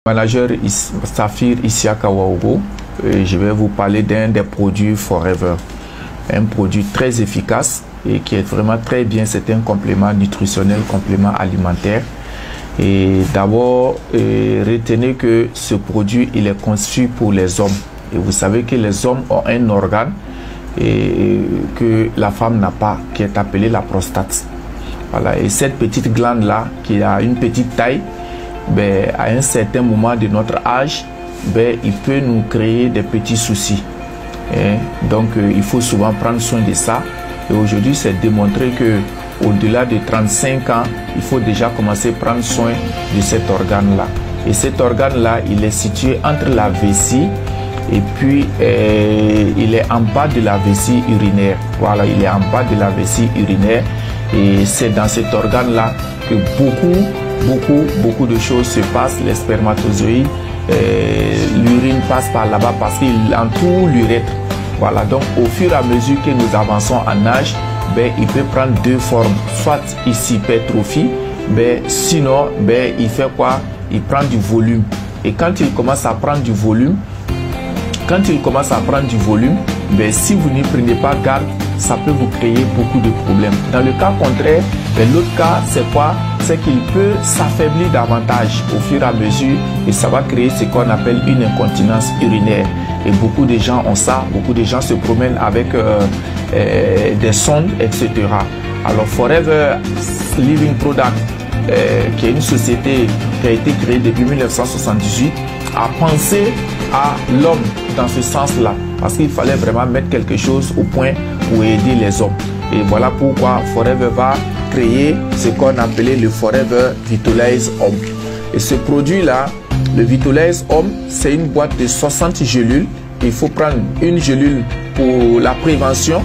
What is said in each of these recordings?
Manager Safir Isiaka Waogo, je vais vous parler d'un des produits Forever. Un produit très efficace et qui est vraiment très bien. C'est un complément nutritionnel, complément alimentaire. Et d'abord, retenez que ce produit, il est conçu pour les hommes. Et vous savez que les hommes ont un organe que la femme n'a pas, qui est appelé la prostate. Voilà. Et cette petite glande-là, qui a une petite taille, ben, à un certain moment de notre âge, ben, il peut nous créer des petits soucis. Donc, il faut souvent prendre soin de ça. Et aujourd'hui, c'est démontré que au-delà de 35 ans, il faut déjà commencer à prendre soin de cet organe-là. Et cet organe-là, il est situé entre la vessie et puis il est en bas de la vessie urinaire. Voilà, il est en bas de la vessie urinaire. Et c'est dans cet organe-là que beaucoup de choses se passent. Les spermatozoïdes, l'urine passe par là-bas parce qu'il entoure l'urètre. Voilà, donc au fur et à mesure que nous avançons en âge, ben, il peut prendre deux formes. Soit ici hypertrophie, ben, sinon ben, il fait quoi? Il prend du volume. Et quand il commence à prendre du volume, ben, si vous n'y prenez pas garde, ça peut vous créer beaucoup de problèmes. Dans le cas contraire, ben, l'autre cas, c'est quoi? C'est qu'il peut s'affaiblir davantage au fur et à mesure et ça va créer ce qu'on appelle une incontinence urinaire. Et beaucoup de gens ont ça, beaucoup de gens se promènent avec des sondes, etc. Alors Forever Living Product, qui est une société qui a été créée depuis 1978, a pensé à l'homme dans ce sens-là, parce qu'il fallait vraiment mettre quelque chose au point pour aider les hommes. Et voilà pourquoi Forever va créer ce qu'on appelait le Forever Vitalize Homme. Et ce produit-là, le Vitalize Homme, c'est une boîte de 60 gélules. Il faut prendre une gélule pour la prévention,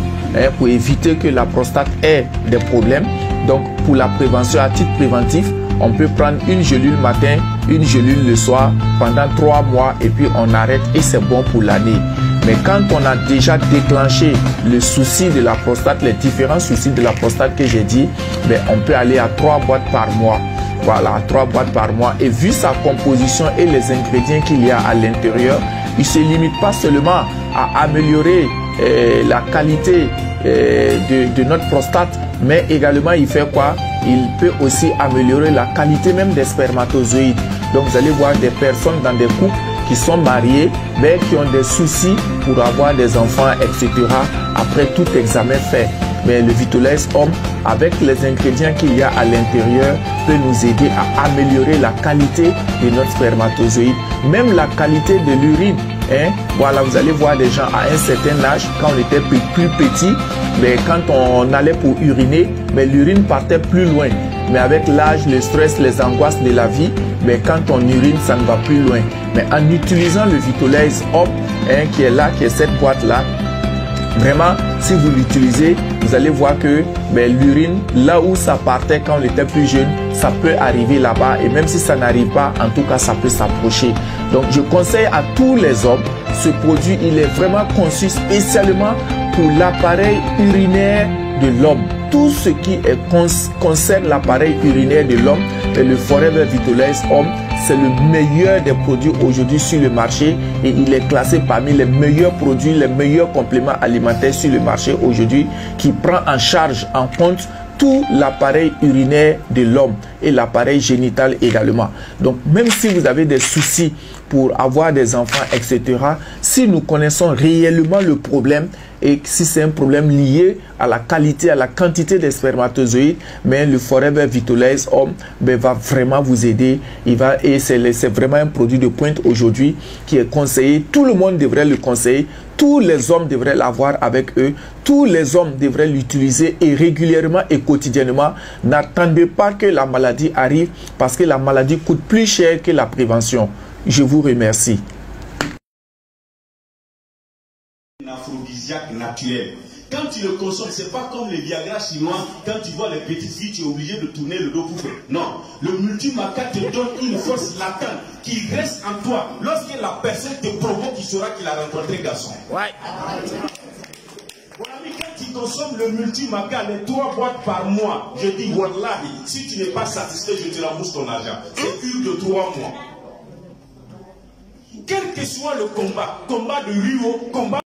pour éviter que la prostate ait des problèmes. Donc, pour la prévention à titre préventif, on peut prendre une gélule matin, une gélule le soir pendant 3 mois et puis on arrête et c'est bon pour l'année. Mais quand on a déjà déclenché le souci de la prostate, les différents soucis de la prostate que j'ai dit, ben, on peut aller à 3 boîtes par mois. Voilà, 3 boîtes par mois. Et vu sa composition et les ingrédients qu'il y a à l'intérieur, il ne se limite pas seulement à améliorer la qualité de notre prostate, mais également il fait quoi? Il peut aussi améliorer la qualité même des spermatozoïdes. Donc vous allez voir des personnes dans des couples qui sont mariés, mais qui ont des soucis pour avoir des enfants, etc. après tout examen fait. Mais le Vitalize Homme, avec les ingrédients qu'il y a à l'intérieur, peut nous aider à améliorer la qualité de notre spermatozoïde, même la qualité de l'urine. Voilà, vous allez voir des gens à un certain âge, quand on était plus petit, mais quand on allait pour uriner, mais l'urine partait plus loin. Mais avec l'âge, le stress, les angoisses de la vie, mais quand on urine, ça ne va plus loin. Mais en utilisant le Vitalize Homme, qui est là, qui est cette boîte-là, vraiment, si vous l'utilisez, vous allez voir que l'urine, là où ça partait quand on était plus jeune, ça peut arriver là-bas. Et même si ça n'arrive pas, en tout cas, ça peut s'approcher. Donc, je conseille à tous les hommes, ce produit, il est vraiment conçu spécialement pour l'appareil urinaire de l'homme. Tout ce qui concerne l'appareil urinaire de l'homme, le Forever Vitalize Homme, c'est le meilleur des produits aujourd'hui sur le marché et il est classé parmi les meilleurs produits, les meilleurs compléments alimentaires sur le marché aujourd'hui, qui prend en charge, en compte tout l'appareil urinaire de l'homme et l'appareil génital également. Donc même si vous avez des soucis pour avoir des enfants, etc., si nous connaissons réellement le problème et si c'est un problème lié à la qualité, à la quantité des spermatozoïdes, mais le Forever Vitalize Homme va vraiment vous aider. Et c'est vraiment un produit de pointe aujourd'hui qui est conseillé. Tout le monde devrait le conseiller. Tous les hommes devraient l'avoir avec eux. Tous les hommes devraient l'utiliser et régulièrement et quotidiennement. N'attendez pas que la maladie arrive parce que la maladie coûte plus cher que la prévention. Je vous remercie. Un aphrodisiaque naturel. Quand tu le consommes, c'est pas comme les Viagra chinois. Quand tu vois les petites filles, tu es obligé de tourner le dos pour faire. Non. Le multimaca te donne une force latente qui reste en toi. Lorsque la personne te provoque, il saura qu'il a rencontré garçon. Ouais. Mon ami, quand tu consommes le multimaca, les 3 boîtes par mois, je dis, wallahi, si tu n'es pas satisfait, je te rembourse ton argent. C'est plus de 3 mois. quel que soit le combat de Rio, combat